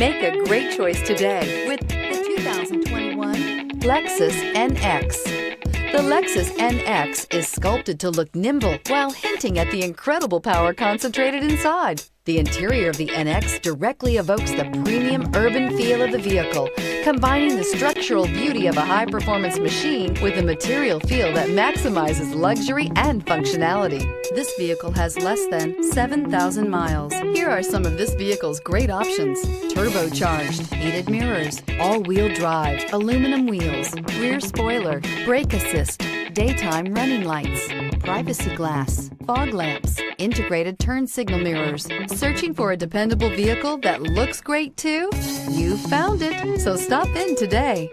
Make a great choice today with the 2021 Lexus NX. The Lexus NX is sculpted to look nimble while hinting at the incredible power concentrated inside. The interior of the NX directly evokes the premium urban feel of the vehicle, combining the structural beauty of a high-performance machine with a material feel that maximizes luxury and functionality. This vehicle has less than 7,000 miles. Here are some of this vehicle's great options: turbocharged, heated mirrors, all-wheel drive, aluminum wheels, rear spoiler, brake assist, daytime running lights, privacy glass, fog lamps, integrated turn signal mirrors. Searching for a dependable vehicle that looks great too? You found it, so stop in today.